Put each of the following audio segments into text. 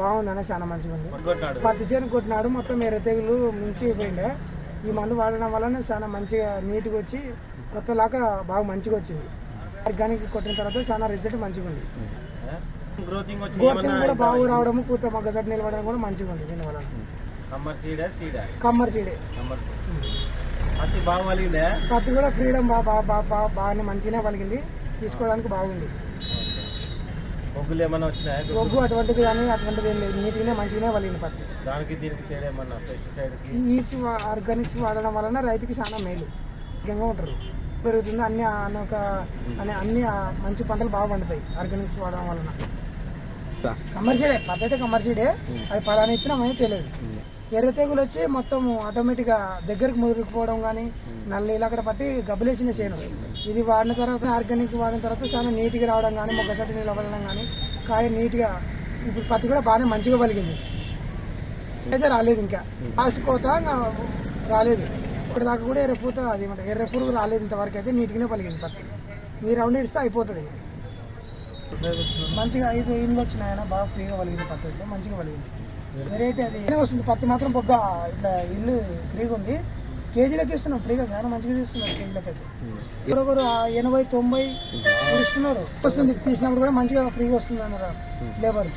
బాగుందన్న, చాలా మంచిగా ఉంది. పత్తి చేను కొట్టినాడు, మొత్తం ఎర్ర తెగులు మించి అయిపోయిండే. ఈ మందు వాడడం వల్ల చాలా మంచిగా నీట్గా వచ్చి కొత్తలాగా బాగా మంచిగా వచ్చింది. ఆర్గానిక్ కొట్టిన తర్వాత చాలా రిజల్ట్ మంచిగా ఉంది. గ్రోతింగ్ కూడా బాగా రావడము, పూత మగ్గసట్టు నిలబడడం కూడా మంచిగా ఉంది. దీనివల్ల కమ్మర్ సీడే పత్తి కూడా ఫ్రీడమ్ బాగానే మంచిగానే పలిగింది, తీసుకోవడానికి బాగుంది. ఒగ్గు అటువంటిది కానీ అటువంటిది ఏం లేదు, నీట్గానే మంచిగానే పలిగింది పత్తి. ఈచ్ ఆర్గానిక్స్ వాడడం వలన రైతుకి చాలా మేలు, ముఖ్యంగా ఉంటారు పెరుగుతుంది. అన్ని మంచి పంటలు బాగా పండుతాయి ఆర్గానిక్స్ వాడడం వలన. కమర్షియలే పత్తి అయితే కమర్షియలే, అది పలానా ఇత్తనం అనేది తెలియదు. ఎర్ర తెగులు వచ్చి మొత్తం ఆటోమేటిక్గా దగ్గరకు మురిగిపోవడం కానీ నల్లి ఇలా అక్కడ పట్టి గబ్బులేసిన చేను. ఇది వాడిన తర్వాత ఆర్గానిక్ వాడిన తర్వాత చాలా నీట్గా రావడం కానీ మొగ్గసట్టి నిలబడడం కానీ కాయ నీట్గా. ఇప్పుడు పత్తి కూడా బాగానే మంచిగా పలిగింది, అయితే రాలేదు ఇంకా లాస్ట్ కోత రాలేదు. ఇప్పటిదాకా కూడా ఎర్ర పూత అది ఎర్ర పురుగు రాలేదు ఇంతవరకు, అయితే నీట్గానే పలిగింది పత్తి. మీరు రౌండ్ ఇస్తే అయిపోతుంది మంచిగా. 5 ఇండ్లు వచ్చినాయన, బాగా ఫ్రీగా పలిగింది పత్తి అయితే మంచిగా పలిగింది. వెరైటీ అది వస్తుంది పత్తి మాత్రం బొగ్గ ఇట్లా ఇల్లు ఫ్రీగా ఉంది. కేజీలకి ఇస్తున్నాం ఫ్రీగా, చాలా మంచిగా తీస్తున్నారు కేజీలకి అయితే. ఒకరు 80-90 ఇస్తున్నారు, వస్తుంది తీసినప్పుడు కూడా మంచిగా ఫ్రీగా వస్తుంది అన్నారు లేబర్.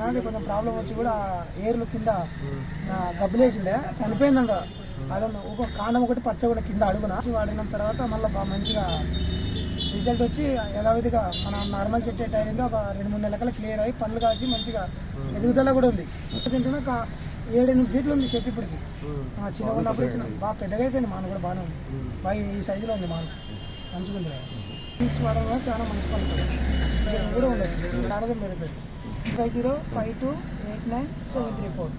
అది కొంచెం ప్రాబ్లం వచ్చి కూడా ఏర్లు కింద గబ్బులేసిండే చనిపోయిందంట. అదే ఒక కాండం ఒకటి పచ్చగా కింద అడుగున వాడిన తర్వాత మళ్ళీ బాగా మంచిగా రిజల్ట్ వచ్చి యథావిధిగా మన నార్మల్ చెట్టు ఎట్ అయిందో ఒక 2-3 నెలల క్లియర్ అయ్యి పండ్లు కాసి మంచిగా ఎదుగుదల కూడా ఉంది. తింటున్నా 7-8 ఫీట్లు ఉంది చెట్టు ఇప్పటికి. చిన్నగా ఉన్నప్పుడు ఇచ్చిన బాగా పెద్దగా అయిపోయింది, మాను కూడా బాగానే ఉంది, బాగా ఈ సైజులో ఉంది మాను, మంచిగా ఉంది. వాడడం వల్ల చాలా మంచి పండుతుంది కూడా ఉండొచ్చు, ఆడదం పెరుగుతుంది. 505289 734